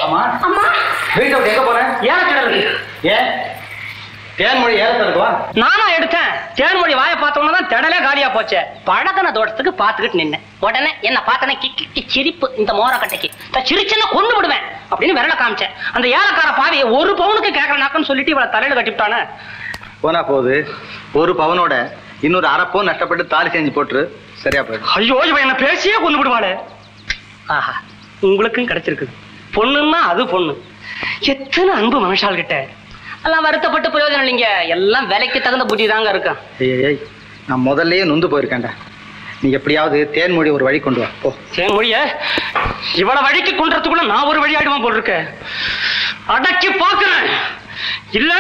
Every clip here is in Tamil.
ஆமா அம்மா வீட்டை விட்டு எங்க போறேன்? ஏலக்கிடல் ஏன் தேன்மொழி ஏலத்தில் இருக்குவா? நானா எடுத்தேன். தேன்மொழி வாயை பார்த்தோம்னா தான் திடலே காலியா போச்சு. பழக்கன தோட்டத்துக்கு பாத்துக்கிட்டு நின்னேன். உடனே என்ன பார்த்தனே கிக்கி சிரிப்பு இந்த மோர கட்டைக்கு சிரிச்சுன்னா கொண்டு விடுவேன் அப்படின்னு விரல காமிச்சேன். அந்த ஏலக்கார பாவி ஒரு பவுனுக்கு கேட்கறாக்குன்னு சொல்லிட்டு இவளை தலையில கட்டிவிட்டானே. போனா போகுது, ஒரு பவுனோட இன்னொரு அரை பவுன் நஷ்டப்பட்டு தாலி செஞ்சு போட்டுரு, சரியா போயிடும். ஐயோ என்ன பேசியே கொண்டு விடுவாளே. ஆஹா உங்களுக்கும் கிடைச்சிருக்கு. பொண்ணுன்னா அது பொண்ணு. எத்தனை அன்பு மனுஷால் கிட்ட எல்லாம் வருத்தப்பட்டு பிரயோஜனம் இல்லைங்க. எல்லாம் விலைக்கு தகுந்த புத்தி தாங்க இருக்கும். ஏய் நான் முதல்லயே நொந்து போயிருக்கேன்டா. நீ எப்படியாவது தேன்மொழி ஒரு வழி கொண்டு வா. ஓ தேன்மொழிய இவளை வழிக்கு கொண்டுறதுக்குள்ள நான் ஒரு வழி ஆயிடுவான் போல் இருக்கேன். அடக்கி பாக்குறேன். இல்ல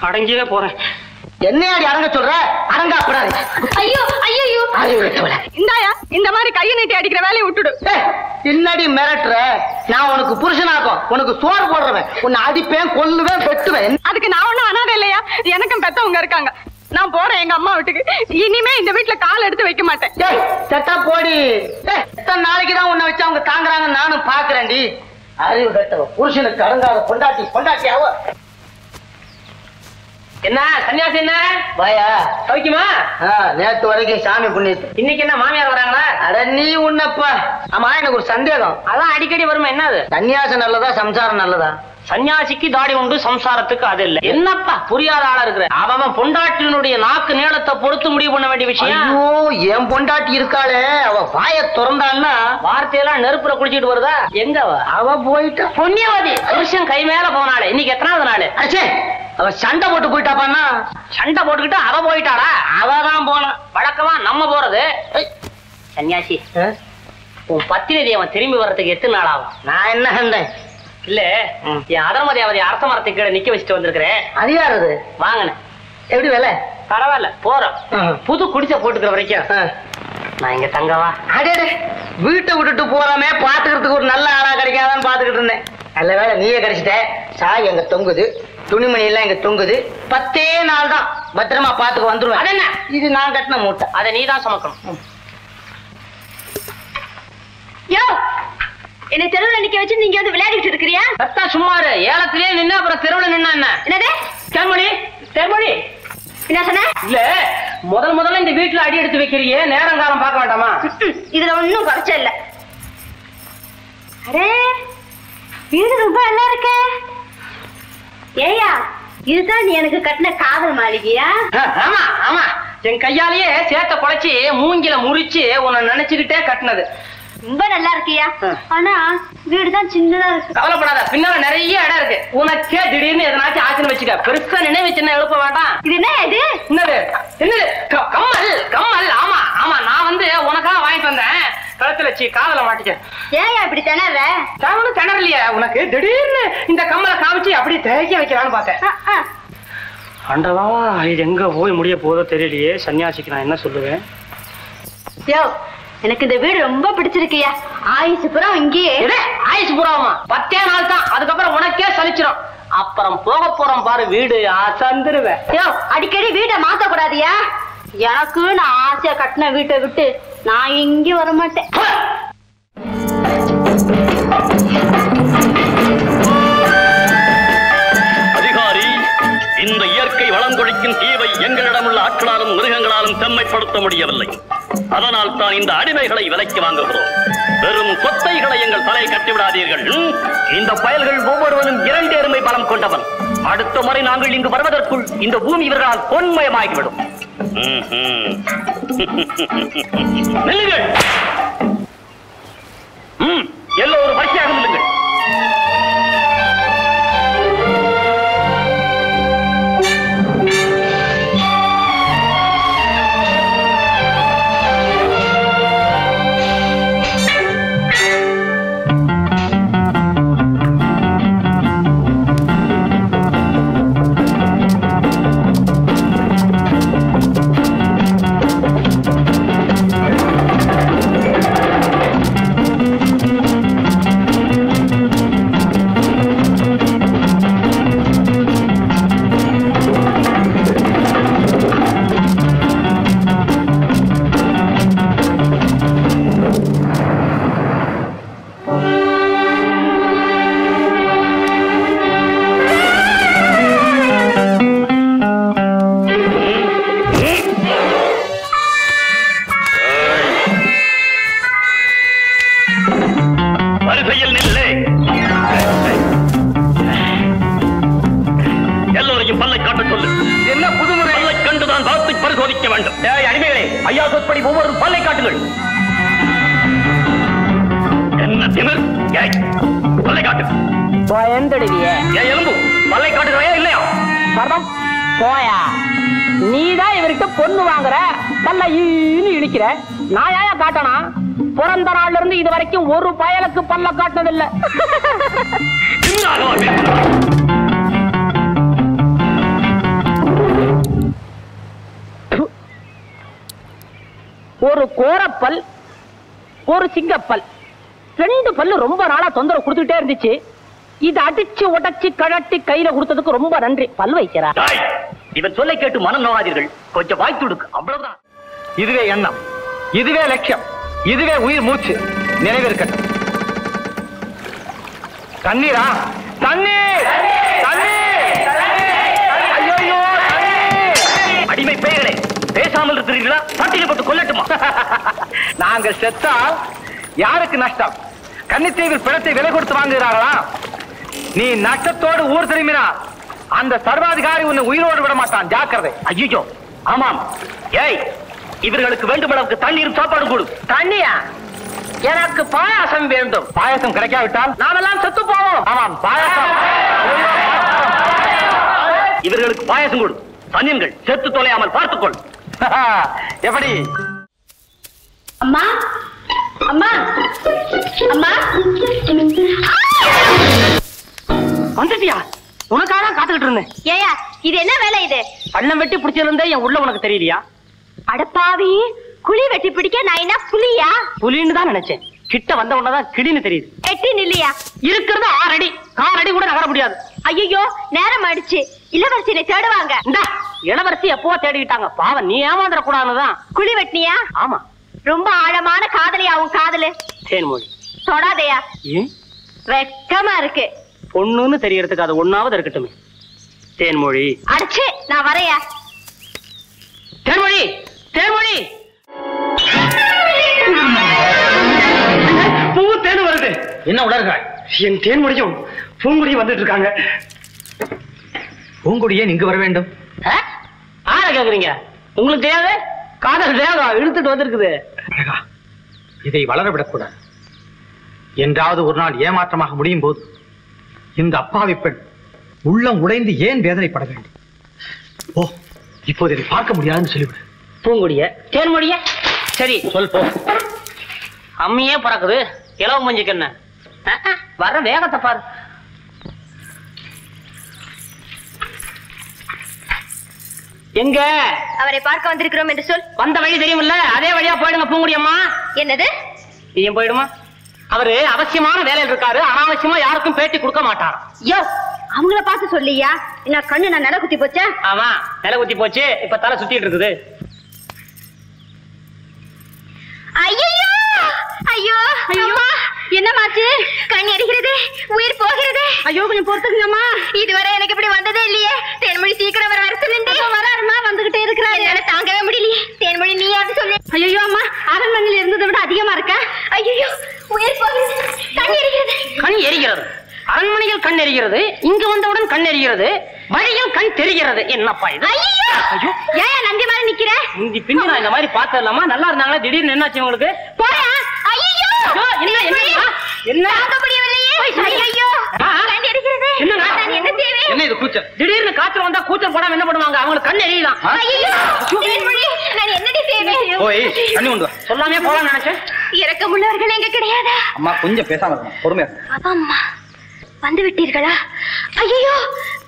அடங்கியே போறேன். என்னையாடி அடங்க சொல்ற? அடங்க கூடாது. ஐயோ ஐயோ இந்தாயா இந்த மாதிரி கையை நீட்டி அடிக்கிற வேலையை விட்டுடு. என்னடி மிரட்டுற? நான் உனக்கு புருஷனாக்கும், உனக்கு சோறு போடுறவன். உன்னை அடிப்பேன், கொல்லுவேன், வெட்டுவேன். அதுக்கு நான் ஒண்ணும் அனாதை இல்லையா? எனக்கும் பெத்தவங்க இருக்காங்க. நான் போறேன் எங்க அம்மா வீட்டுக்கு. இனிமே இந்த வீட்டுல கால் எடுத்து வைக்க மாட்டேன். செட்டா போடி. எத்தனை நாளைக்குதான் உன்னை வச்சு அவங்க தாங்குறாங்க நானும் பாக்குறேன்டி. அறிவு கட்டவ புருஷனுக்கு அடங்காத பொண்டாட்டியாவ. என்ன சன்னியாசி என்ன வாயா சௌக்கியமா? நேத்து வரைக்கும் சாமி புண்ணியத்து. இன்னைக்கு என்ன மாமியார் வராங்களா? அட நீ உன்னப்பா. ஆமா எனக்கு ஒரு சந்தேகம். அதான் அடிக்கடி வருமா என்னது? சன்னியாசம் நல்லதா சம்சாரம் நல்லதா? சன்னியாசிக்கு தாடி உண்டு, சம்சாரத்துக்கு அது இல்ல. என்னப்பா புரியாத ஆளா இருக்கிற? அவன் பொண்டாட்டியினுடைய நாக்கு நீளத்தை பொறுத்து முடிவு பண்ண வேண்டிய விஷயம். ஐயோ என் பொண்டாட்டி இருக்காளே, அவ வாய திறந்தான்னா வார்த்தையெல்லாம் நெருப்புல குடிச்சிட்டு வருதா? எங்க அவ போயிட்டா புண்ணியவாதி. புருஷன் கை மேல போனாலே. இன்னைக்கு எத்தனாவது நாள்? அச்சே அவ சண்டை போட்டு போயிட்டாப்பான்னா. சண்டை போட்டுக்கிட்டு அவ போயிட்டாளா? அவதான் போன. வழக்கமா நம்ம போறது. சன்னியாசி உன் பத்தினி அவன் திரும்பி வர்றதுக்கு எத்தனை நாள் ஆகும்? நான் என்ன கண்டேன் இல்ல என் அதர்மதியாவதி அரச மரத்தை கீழே நிக்க வச்சுட்டு வந்திருக்கிறேன். அது யாரு? வாங்கினேன். எப்படி வேலை? பரவாயில்ல போறோம். புது குடிசை போட்டுக்கிற வரைக்கும் நான் இங்க தங்கவா? அடே வீட்டை விட்டுட்டு போறாமே பாத்துக்கிறதுக்கு ஒரு நல்ல ஆளா கிடைக்காதான்னு பாத்துக்கிட்டு இருந்தேன். நல்ல வேலை நீயே கிடைச்சிட்ட. சாய் எங்க தொங்குது, துணிமணி எல்லாம் இங்க தொங்குது. 10 நாள் தான் பத்திரமா பாத்துக்க வந்துருவேன். அது என்ன இது நான் கட்டின மூட்டை, அதை நீ தான் சுமக்கணும். என்ன தெருவுல நிக்க வச்சு நீங்க வந்து விளையாடிட்டு இருக்கிறியா? சத்தா சும்மாரு. ஏலத்திலேயே நின்று அப்புறம் தெருவுல நின்னா என்ன? என்னது தேன்மொழி? தேன்மொழி என்ன சொன்ன? இல்ல முதல்ல இந்த வீட்டுல அடி எடுத்து வைக்கிறீங்க, நேரம் காலம் பார்க்க வேண்டாமா? இதுல ஒன்னும் குறைச்ச இல்ல. அரே வீடு ரொம்ப நல்லா இருக்க. ஏயா இதுதான் நீ எனக்கு கட்டின காதல் மாளிகையா? ஆமா ஆமா, என் கையாலேயே சேத்த குழைச்சி மூங்கில முறிச்சு உன்னை நினைச்சுக்கிட்டே கட்டினது. ரொம்ப நல்லா இருக்கியா? ஆனா வீடுதான் சின்னதா இருக்கு. கவலைப்படாத, பின்னால நிறைய இடம் இருக்கு. உனக்கே திடீர்னு எதனாச்சும் ஆச்சுன்னு வச்சுக்க. பெருசா நினைவு சின்ன எழுப்ப வேண்டாம். இது என்ன? இது என்னது? என்னது? கம்மல். கம்மல். ஆமா ஆமா, நான் வந்து உனக்காக வாங்கிட்டு வந்தேன். கழுத்துல வச்சு காதல மாட்டிக்க. ஏன் இப்படி திணற? நான் திணறலையே, உனக்கு திடீர்னு இந்த கம்மலை காமிச்சு அப்படியே தேய்க்க வைக்கலான்னு பார்த்தேன். ஆண்டவா இது எங்க போய் முடிய போதோ தெரியலையே. சன்னியாசிக்கு நான் என்ன சொல்லுவேன்? எனக்கு இந்த வீடு ரொம்ப பிடிச்சிருக்கியா. ஆயுசு புறம் இங்கேயே. ஆயுசு புறாமா? 10 நாள் தான், அதுக்கப்புறம் உனக்கே சலிச்சிடும். அப்புறம் போக போறோம் பாரு, வீடு அசந்துருவேன். அடிக்கடி வீட்டை மாத்த கூடாதியா? எனக்கு நான் ஆசையா கட்டின வீட்டை விட்டு நான் எங்கேயும் வர மாட்டேன். அதிகாரி, இந்த இயற்கை வளங்கொழிக்கும் தீவை எங்களிடமுள்ள ஆட்களாலும் மிருகங்களாலும் செம்மைப்படுத்த முடியவில்லை. அதனால் தான் இந்த அடிமைகளை விலைக்கு வாங்குகிறோம். வெறும் சொத்தைகளை எங்கள் தலை கட்டிவிடாதீர்கள். இந்த பயல்கள் ஒவ்வொருவனும் 2 எருமை பலம் கொண்டவன். அடுத்த முறை நாங்கள் இங்கு வருவதற்குள் இந்த பூமி இவர்களால் பொன்மயமாகிவிடும். நில்லுங்கள். எல்லோரும் வரிசையாக நில்லுங்கள். வாருங்கள். என்ன திமிர்? பல்லை காட்டு. பயந்துடுவியே. எலும்பு பல்லை காட்டுகிறாயா இல்லையா? பர்தம் போயா. நீதான் இவர்கிட்ட பொண்ணு வாங்குற, பல்ல ஈன்னு இழிக்கிற. நான் ஏயா காட்டனா? பிறந்த நாள்ல இருந்து இது வரைக்கும் ஒரு பயலுக்கு பல்ல காட்டினதில்லை. ஒரு கோரப்பல், ஒரு சிங்கப்பல், 2 பல்லு ரொம்ப நாளா தொந்தரவு கொடுத்துட்டே இருந்துச்சு. இது அடிச்சு உடைச்சு கழட்டி கையில கொடுத்ததுக்கு ரொம்ப நன்றி. பல் வைக்கிறா. இவன் சொல்லை கேட்டு மனம் நோகாதீர்கள். கொஞ்சம் வாய்த்து கொடுக்கு, அவ்வளவுதான். இதுவே எண்ணம், இதுவே லட்சியம், இதுவே உயிர் மூச்சு. நினைவிருக்கட்டும். தண்ணீரா? தண்ணீர்! அடிமை பெயர்களே, பேசாமல் இருக்கிறீர்களா? பட்டியலை போட்டு கொல்லட்டுமா? நாங்கள் செத்தால் யாருக்கு நஷ்டம்? கன்னித்தீவில் பிணத்தை விலை கொடுத்து வாங்குகிறார்களா? நீ நஷ்டத்தோடு ஊர் திரும்பினா அந்த சர்வாதிகாரி உன்னை உயிரோடு விட மாட்டான். ஜாக்கிரதை. ஐயோ, ஆமாம். ஏய், இவர்களுக்கு வேண்டும் அளவுக்கு தண்ணீரும் சாப்பாடு கொடு. தண்ணியா? எனக்கு பாயாசம் வேண்டும். பாயசம் கிடைக்காவிட்டால் நாமெல்லாம் செத்து போவோம். ஆமாம், பாயசம். இவர்களுக்கு பாயசம் கொடு. தண்ணீர்கள் செத்து தொலையாமல் பார்த்துக்கொள். எப்படி? அம்மா அம்மா அம்மா, வந்துட்டியா? உனக்காக காத்துக்கிட்டு இருந்தேன். ஏயா இது என்ன வேலை இது? பள்ளம் வெட்டி பிடிச்சிருந்தே என் உள்ள உனக்கு தெரியலையா? அடப்பாவி, குழி வெட்டி பிடிக்க நான் என்ன புலியா? புலின்னு தான் நினைச்சேன். கிட்ட வந்த உடனேதான் கிடின்னு தெரியுது. எட்டி நில்லையா? இருக்கிறது 6 அடி, 4 அடி கூட நகர முடியாது. ஐயோ, நேரம் ஆயிடுச்சு. இளவரசியை தேடுவாங்க. இந்த இளவரசி எப்போ தேடிக்கிட்டாங்க? பாவம், நீ ஏமாந்துட கூடாதுதான். குழி வெட்டினியா? ஆமா. ரொம்ப ஆழமான காதலியா உன் காதலு? தேன்மொழி. தொடாதையா, ஏன்? வெக்கமா இருக்கு. பொண்ணுன்னு தெரியறதுக்கு அது ஒண்ணாவது இருக்கட்டுமே. தேன்மொழி. அடிச்சு நான் வரையா. தேன்மொழி, தேன்மொழி. பூ தேன் வருது. என்ன உணர்கிறாய்? என் தேன்மொழியும் பூங்குடியும் வந்துட்டு இருக்காங்க. பூங்குடியே இங்கு வர வேண்டும். ஆர கேக்குறீங்க? உங்களுக்கு தெரியாது? காதல் வேகம் இழுத்துட்டு வந்திருக்குது. இதை வளரவிடக்கூடாது. என்றாவது ஒரு நாள் ஏமாற்றமாக முடியும் போது இந்த அப்பாவி பெண் உள்ளம் உடைந்து ஏன் வேதனைப்பட வேண்டும்? ஓ, இப்போது இதை பார்க்க முடியாதுன்னு சொல்லிவிடு. பூங்குடிய தேன்மொழிய சரி சொல் போ. அம்மியே பறக்குது, இளவு மஞ்சுக்கு என்ன? வர வேகத்தை பாரு. எங்க அவரை பார்க்க வந்திருக்கிறோம் என்று சொல். வந்த வழி தெரியுமில்ல, அதே வழியா போயிடுங்க பூங்குடியம்மா. என்னது? நீயும் போயிடுமா? அவரு அவசியமான வேலையில் இருக்காரு, அனாவசியமா யாருக்கும் பேட்டி கொடுக்க மாட்டார். யோ, அவங்கள பார்த்து சொல்லியா? என்ன கண்ணு நான் நில குத்தி போச்சா? ஆமா, நில குத்தி போச்சு. இப்ப தலை சுத்திட்டு இருக்குது. ஐயோ ஐயோ ஐயோ, என்னமாச்சு? கண் எரிகிறது, உயிர் போகிறது. ஐயோ, கொஞ்சம் பொறுத்துக்குங்கம்மா. இதுவரை எனக்கு இப்படி வந்ததே இல்லையே. தேன்மொழி சீக்கிரம் வர சொல்லுங்க. வராருமா, வந்துகிட்டே இருக்கிறா. என்னால தாங்கவே முடியலையே. தேன்மொழி நீ யாரு சொல்லு. ஐயோ அம்மா, அரண்மனையில் இருந்ததை விட அதிகமா இருக்க. ஐயோ, உயிர் போகிறது, கண் எரிகிறது. கண் எரிகிறது. அரண்மனையில் கண் எரிகிறது, இங்கு வந்தவுடன் கண் எரிகிறது, வழியில் கண் தெரிகிறது. என்னப்பா இது? ஐயோ, ஏன் நந்தி மாதிரி நிக்கிற? முந்தி பிந்தி நான் இந்த மாதிரி பார்த்ததில்லாமா? நல்லா இருந்தாங்களா? திடீர்னு என்னாச்சு உங்களுக்கு? போயா? ஐயோ, என்ன என்ன தாங்க முடியவில்லையே. ஐயோ, கண் எரிகிறது. நான் என்ன செய்வேன்? என்ன இது கூச்சல்? திடீர்னு காய்ச்சல் வந்தா கூச்சல் போடாம என்ன பண்ணுவாங்க? அவங்களுக்கு கண் எரியலாம். ஐயோ, தேன்மொழி, நான் என்னடி செய்வேன்? போய் தண்ணி கொண்டு வா. சொல்லாமே போலாம் நினைச்சேன். இரக்கமுள்ளவர்கள் எங்க கிடையாதா? அம்மா கொஞ்சம் பேசாம இருக்கணும், பொறுமையா இருக்கணும். அம்மா, வந்து விட்டீர்களா? ஐயோ,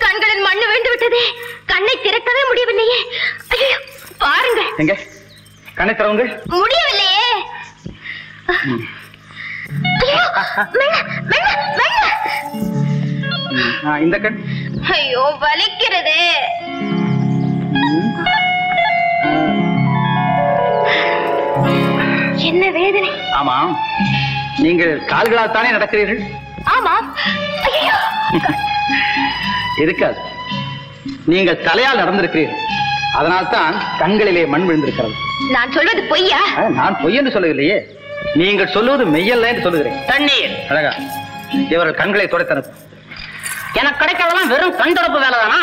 கண்களில் மண்ணு விழுந்து விட்டதே. கண்ணை திறக்கவே முடியவில்லையே. ஐயோ, பாருங்க. எங்க கண்ணை திறவுங்க. முடியவில்லையே. ஐயோ, மெல்ல மெல்ல மெல்ல. இந்த கண். ஐயோ, வலிக்கிறது. என்ன வேதனை? ஆமா, நீங்கள் கால்களால் தானே நடக்கிறீர்கள்? ஆமா. ஐயோ, இருக்காது, நீங்கள் தலையால் நடந்திருக்கிறீர்கள். அதனால்தான் கண்களிலே மண் விழுந்திருக்கிறது. நான் சொல்வது பொய்யா? நான் பொய் என்று சொல்லவில்லையே, நீங்கள் சொல்லுவது மெய்யல்ல என்று சொல்லுகிறேன். தண்ணீர். அழகா, இவர்கள் கண்களை துடைத்தனர். எனக்கு கிடைக்கிறதெல்லாம் வெறும் கண் தொடப்பு வேலை தானா?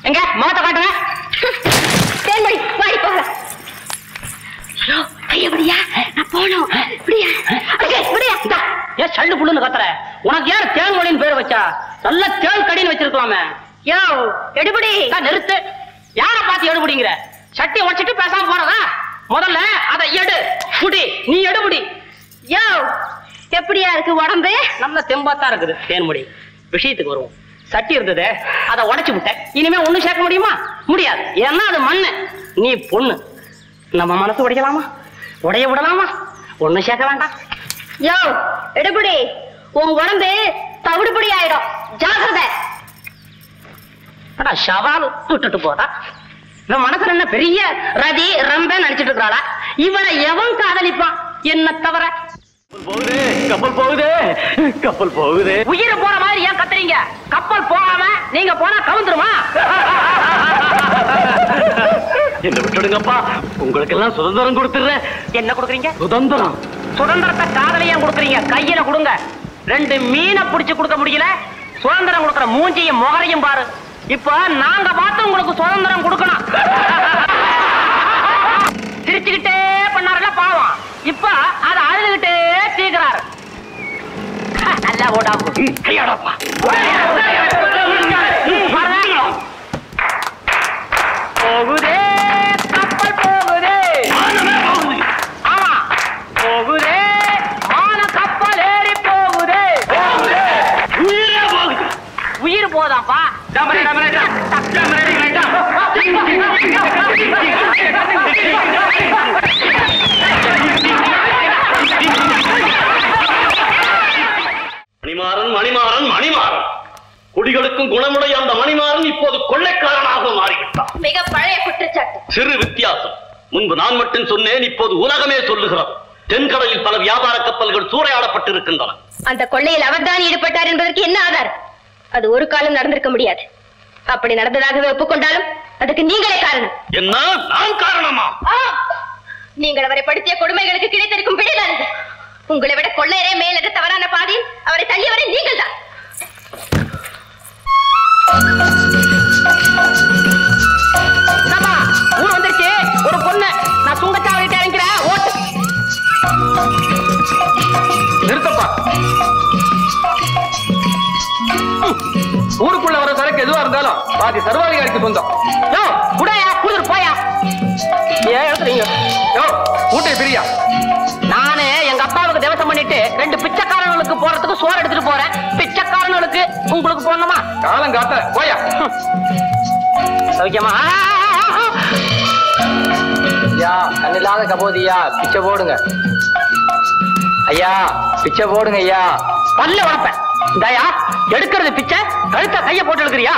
எங்க முகத்தை காட்டுங்க. தேன்மொழி, வாடி போக. ஐயா நான் போனோம். ஏன் சல்லு புள்ளுன்னு கத்துற? உனக்கு யார் தேன் மொழின்னு பேர் வச்சா? நல்ல தேன் கடின்னு வச்சிருக்கலாமே. யோ எடுபடி நிறுத்து. யார பார்த்து எடுபடிங்கிற? சட்டி உடைச்சிட்டு பேசாம போனதா? முதல்ல அதை எடு புடி. நீ எடுபடி. யோ எப்படியா இருக்கு உடம்பு? நல்ல தெம்பாத்தான் இருக்குது. தேன்மொழி, விஷயத்துக்கு வருவோம். சட்டி இருந்தது, அதை உடைச்சு விட்டேன். இனிமே ஒண்ணு சேர்க்க முடியுமா? முடியாது. ஏன்னா அது மண்ணு, நீ பொண்ணு. நம்ம மனசு உடைக்கலாமா? உடைய விடலாமா? ஒண்ணு சேர்க்க வேண்டாம். யோ எடுபடி, உன் உடம்பு தவிடுபடி ஆயிடும், ஜாகிரதை. சவால் விட்டுட்டு போதா? இவன் மனசுல என்ன பெரிய ரதி ரம்ப நினைச்சிட்டு இருக்கிறாளா? இவனை எவன் காதலிப்பான் என்ன தவிர? கப்பல் போகுது, கப்பல் போகுது. உயிரை போற மாதிரி ஏன் கத்துறீங்க? கப்பல் போகாம நீங்க போனா கவுந்துருமா? என்ன விட்டுடுங்கப்பா, உங்களுக்கு எல்லாம் சுதந்திரம் கொடுத்துறேன். என்ன கொடுக்குறீங்க? சுதந்திரம். சுதந்திரத்தை காதலையும் கொடுக்குறீங்க, கையில கொடுங்க. 2 மீனை பிடிச்சு கொடுக்க முடியல, சுதந்திரம் கொடுக்குற மூஞ்சியும் முகரையும் பாரு. இப்ப நாங்க பார்த்து உங்களுக்கு சுதந்திரம் கொடுக்கணும். சிரிச்சுக்கிட்டே பண்ணாருல பாவம், இப்ப அதை அழுதுகிட்டே தீக்குறாரு. நல்லா ஓடா கையாடப்பா. போகுதே கப்பல் போகுதே. ஆமா போகுதே, மான கப்பல் ஏறி போகுதே. உயிர் போதாப்பா. மணிமாறன், மணிமாறன், மணிமாறன். குடிகளுக்கும் குணமுடைய அந்த மணிமாறன் இப்போது கொள்ளைக்காரனாக மாறிவிட்டான். மிக பழைய குற்றச்சாட்டு. சிறு வித்தியாசம். முன்பு நான் மட்டும் சொன்னேன், இப்போது உலகமே சொல்லுகிறது. தென்கடலில் பல வியாபார கப்பல்கள் சூறையாடப்பட்டிருக்கின்றன. அந்த கொள்ளையில் அவர்தான் ஈடுபட்டார் என்பதற்கு என்ன ஆதாரம்? அது ஒரு காலம் நடந்திருக்க முடியாது. அப்படி நடந்ததாகவே ஒப்புக்கொண்டாலும் அதுக்கு நீங்களே காரணம். என்ன, நான் காரணமா? நீங்கள் அவரை படுத்திய கொடுமைகளுக்கு கிடைத்திருக்கும் பிடிதான் இது. உங்களை விட கொள்ளையரே மேலது தவறான பாதையில் அவரை தள்ளியவரை நீங்கள் தான். ஊர் வந்துருச்சு. ஒரு பொண்ணு, நான் சுங்கச்சாவடிட்டு இறங்கிறேன். ஓட்டு நிறுத்தப்பா. ஊருக்குள்ள வர சரக்கு எதுவா இருந்தாலும் பாதி சர்வாதிகாரிக்கு சொந்தம். குடையா குளிர் போயா. ஏன் எழுத்துறீங்க? கூட்டை பிரியா. நானு எங்க அப்பாவுக்கு தேவசம் பண்ணிட்டு 2 பிச்சைக்காரங்களுக்கு போறதுக்கு சோறு எடுத்துட்டு போறேன். பிச்சைக்காரங்களுக்கு உங்களுக்கு போடணுமா? காலம் காத்த போயா. சௌக்கியமா? ஐயா, கண்ணில்லாத கபோதியா, பிச்சை போடுங்க. ஐயா, பிச்சை போடுங்க ஐயா. பல்ல உடப்பேன். இந்தாயா எடுக்கிறது பிச்சை, கழுத்த கைய போட்டு எடுக்கிறியா?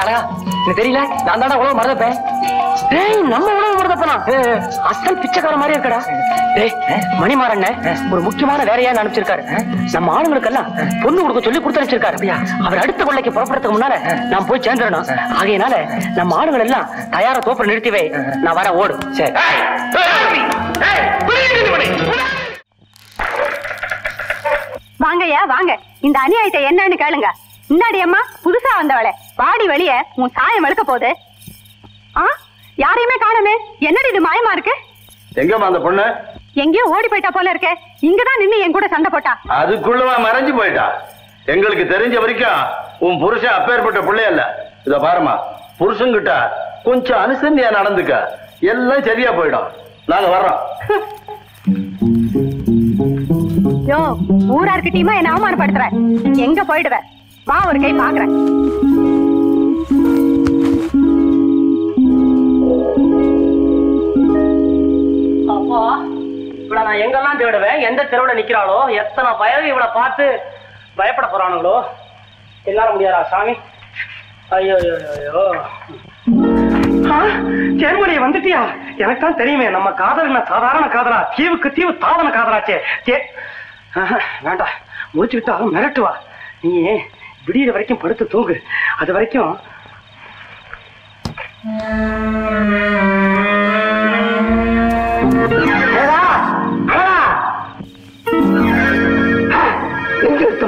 அழகா எனக்கு தெரியல, நான் தானே உழவு மறந்தப்பேன். நம்ம உணவு மறந்தப்பனா? அசல் பிச்சைக்கார மாதிரி இருக்கடா. மணிமாறன் ஒரு முக்கியமான வேலையா அனுப்பிச்சிருக்காரு. நம்ம ஆளுங்களுக்கெல்லாம் பொண்ணு கொடுக்க சொல்லி கொடுத்து அனுப்பிச்சிருக்காரு. அவர் அடுத்த கொள்ளைக்கு புறப்படுறதுக்கு முன்னால நான் போய் சேர்ந்துடணும். ஆகையினால நம்ம ஆளுங்கள் எல்லாம் தயார தோப்புல நிறுத்திவே. நான் வர ஓடு. சரி. வாங்கய்யா வாங்க, இந்த அநியாயத்தை என்னன்னு கேளுங்க. முன்னாடி அம்மா புதுசா வந்தவளே, வாடி வெளிய, உன் சாயம் வெளுக்க போகுது. யாரையுமே காணுமே, என்னடி இது மாயமா இருக்கு? எங்கம்மா அந்த பொண்ணு? எங்கேயோ ஓடி போயிட்டா போல இருக்கே. இங்கதான் நின்னு என் கூட சண்டை போட்டா. அதுக்குள்ளவா மறைஞ்சு போயிட்டா? எங்களுக்கு தெரிஞ்ச வரைக்கும் உன் புருஷன் அப்பேற்பட்ட பிள்ளைய இல்ல. இத பாருமா, புருஷன்கிட்ட கொஞ்சம் அனுசரணையா நடந்துக்க, எல்லாம் சரியா போயிடும். நாங்க வர்றோம். யோ, ஊரார்கிட்டயுமா என்ன அவமானப்படுத்துற? எங்க போயிடுவ? வா ஒரு கை பாக்குறேன். அப்பா, இவளை நான் எங்கெல்லாம் தேடுவேன்? எந்த தெருவுல நிக்கிறாளோ? எத்தனை பயவு இவளை பார்த்து பயப்பட போறானுங்களோ? எல்லாரும் முடியாதா சாமி? ஐயோ ஐயோ. ஜெர்மனி வந்துட்டியா? எனக்கு தான் தெரியுமே, நம்ம காதல் என்ன சாதாரண காதலா, தீவுக்கு தீவு தாவன காதலாச்சே. வேண்டாம், முடிச்சுக்கிட்டா மிரட்டுவா. நீ விடியிற வரைக்கும் படுத்து தூங்கு. அது வரைக்கும்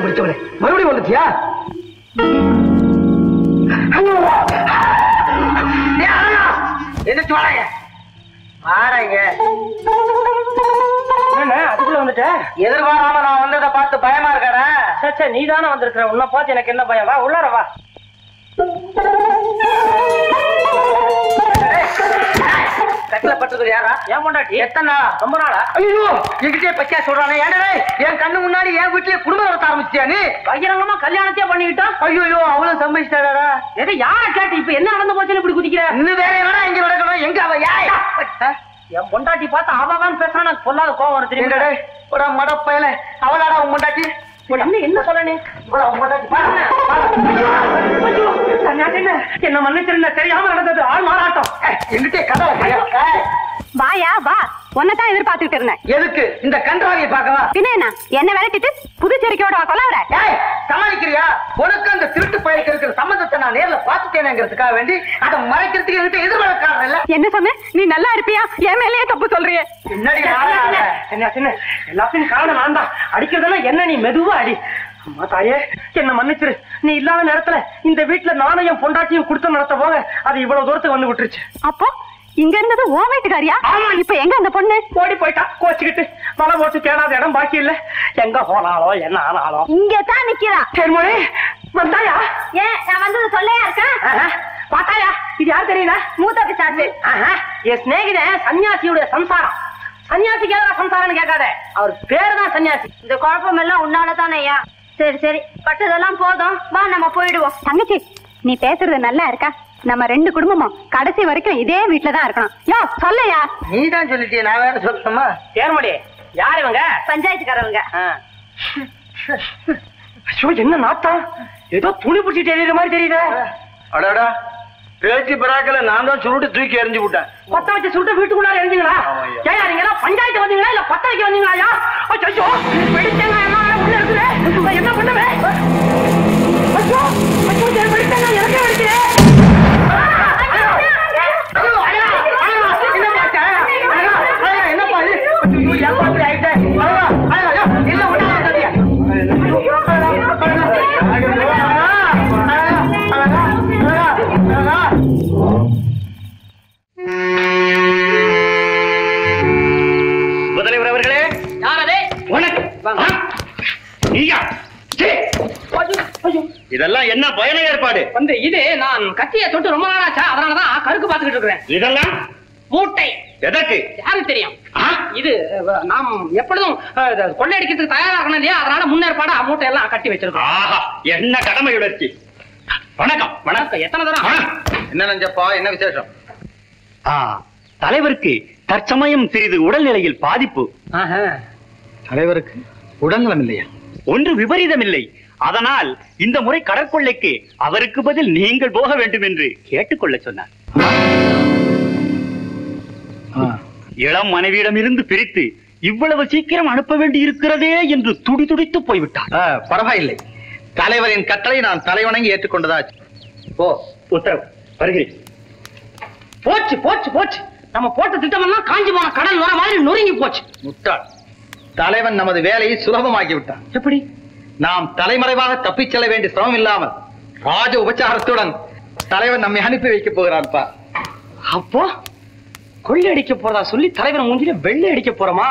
முடிச்சவளே மறுபடியும் வந்துட்டியா? எந்திரிச்சு வாங்க. யாராங்க? அதுக்குள்ள வந்துட்ட? எதிர்பாராம நான் வந்ததை பார்த்து பயமா இருக்காடா? சச்சா, நீ தானே வந்திருக்கிற. உன்னை பார்த்து எனக்கு என்ன பயம்? வா உள்ளார வா. கட்டில பட்டுக்கிறது யாரா? ஏன் பொண்டாட்டி? எத்தனை நாளா? ரொம்ப நாளா? ஐயோ, எங்கிட்டே பச்சா சொல்றானே. ஏடா என் கண்ணு முன்னாடி என் வீட்லயே குடும்பம் நடத்த ஆரம்பிச்சியா நீ? பகிரங்கமா கல்யாணத்தையே பண்ணிக்கிட்டா? ஐயோ, அவளும் சம்மதிச்சிட்டாடா. எதை யார கேட்டு இப்ப என்ன நடந்து போச்சுன்னு இப்படி குதிக்கிற? இன்னும் வேற என்னடா இங்க நடக்கணும்? எங்க அவ? என் பொண்டாட்டி பார்த்து அவதான் பேசுறான். எனக்கு பொல்லாத கோவம் வருது. தெரியுமாடா? ஒரு மடப்பையில அவளாடா உன் பொண்டாட்டி. என்ன சொல்ல நீ? என்ன மன்னிச்சிருந்த, தெரியாம நடந்தது. ஆள் மாறாட்டம். எங்கிட்டே கதை வாயா வா, உன்னதான் எதிர்பார்த்துட்டு இருந்தேன். எதுக்கு இந்த கன்றாவியை பார்க்கவா? பின்ன என்ன விரட்டிட்டு புதுச்சேரிக்கையோட கொலாவற? சமாளிக்கிறியா? உனக்கு அந்த திருட்டு பயிருக்கு இருக்கிற சம்பந்தத்தை நான் நேர்ல பாத்துட்டேனேங்கிறதுக்காக வேண்டி அதை மறைக்கிறதுக்கு என்கிட்ட எதிர்பார்க்காரன் இல்ல. என்ன சொன்ன? நீ நல்லா இருப்பியா? என் மேலேயே தப்பு சொல்றிய. பின்னாடி என்ன சின்ன எல்லாத்தையும் காரணம் நான் தான். அடிக்கிறதெல்லாம் என்ன, நீ மெதுவா அடி. அம்மா தாயே, என்ன மன்னிச்சிரு. நீ இல்லாத நேரத்துல இந்த வீட்டுல நானும் என் பொண்டாட்டியும் கொடுத்து நடத்த போக அது இவ்வளவு தூரத்துக்கு வந்து விட்டுருச்சு. அப்போ இங்க இருந்தது ஓ வீட்டுக்காரியா? ஆமா. இப்ப எங்க அந்த பொண்ணு? ஓடி போயிட்டா. கோச்சுக்கிட்டு மலை போட்டு தேடாத இடம் பாக்கி இல்ல. எங்க போனாலோ என்ன ஆனாலும் இங்கதான் நிக்கிறா. தேன்மொழி வந்தாயா? ஏன் நான் வந்தது சொல்லையா இருக்கேன்? பாத்தாயா? இது யார் தெரியல? மூத்த பிசாசு. என் சிநேகித சன்னியாசியுடைய சம்சாரம். சன்னியாசிக்கு ஏதாவது சம்சாரம் கேட்காத, அவர் பேரு தான் சன்னியாசி. இந்த குழப்பம் எல்லாம் உன்னாலதானே ஐயா? சரி சரி, பட்டதெல்லாம் போதும், வா நம்ம போயிடுவோம். தங்கச்சி, நீ பேசுறது நல்லா இருக்கா? நம்ம ரெண்டு குடும்பமும் கடைசி வரைக்கும் இதே வீட்டுலதான் இருக்கணும். யோ சொல்லையா? நீ தான் சொல்லிட்டிய, நான் வேற சொல்லணுமா? தேர்மொழி, யார் இவங்க? பஞ்சாயத்துக்காரவங்க. என்ன நாட்டம்? ஏதோ துணி பிடிச்சிட்டு எறிகிற மாதிரி தெரியுது. அடாடா, பேச்சு பிராக்கல நான் தான் சுருட்டு தூக்கி எறிஞ்சு விட்டேன். பத்த வச்சு சுருட்டு வீட்டுக்குள்ளார எரிஞ்சுங்களா? ஏயா நீங்க எல்லாம் பஞ்சாயத்து வந்தீங்களா இல்ல பத்த வைக்க வந்தீங்களா? ஐயா ஐயோ, வெடிச்சேங்க எல்லாம் உள்ள இருக்குது. என்ன பண்ணுவேன்? ஐயோ ஐயோ, வெடிச்சேங்க எனக்கே வெடிக்கிறேன். முதல்வர் அவர்களே, யாரதே? வணக்கம். இதெல்லாம் என்ன பயண ஏற்பாடு? வந்து இது நான் கத்தியை தொட்டு ரொம்ப நாளாச்சா, அதனாலதான் கருக்கு பாத்துக்கிட்டு இருக்கிறேன். இதெல்லாம் மூட்டை. எதற்கு? யாருக்கு தெரியும்? இது நாம் எப்பொழுதும் கொள்ளையடிக்கிறதுக்கு தயாரா இருக்கணும் இல்லையா, அதனால முன்னேற்பாடு மூட்டை எல்லாம் கட்டி வச்சிருக்கோம். என்ன கடமை உணர்ச்சி. வணக்கம். வணக்கம். எத்தனை தரம்? என்ன நஞ்சப்பா, என்ன விசேஷம்? தலைவருக்கு தற்சமயம் சிறிது உடல்நிலையில் பாதிப்பு. தலைவருக்கு உடல்நலம் இல்லையா? ஒன்று விபரீதம் இல்லை. அதனால் இந்த முறை கடற்கொள்ளைக்கு அவருக்கு பதில் நீங்கள் போக வேண்டும் என்று கேட்டுக்கொள்ள சொன்னார். இளம் மனைவியிடம் இருந்து பிரித்து இவ்வளவு சீக்கிரம் அனுப்ப வேண்டி இருக்கிறதே என்று துடிதுடித்து போய்விட்டார். பரவாயில்லை, தலைவரின் கட்டளை நான் தலைவணங்கி ஏற்றுக்கொண்டதாச்சு. ஓ, உத்தரவு. வருகிறேன். போச்சு போச்சு போச்சு. நம்ம போட்ட திட்டம் எல்லாம் காஞ்சி போன கடல் வர மாதிரி நொறுங்கி போச்சு. முட்டாள், தலைவன் நமது வேலையை சுலபமாக்கி விட்டான். எப்படி? நாம் தலைமறைவாக தப்பிச் செல்ல வேண்டிய சிரமம் இல்லாமல் ராஜ உபச்சாரத்துடன் தலைவன் நம்மை அனுப்பி வைக்க போகிறான்ப்பா. அப்போ கொள்ளை அடிக்க போறதா சொல்லி தலைவர் மூஞ்சில வெள்ளை அடிக்க போறோமா?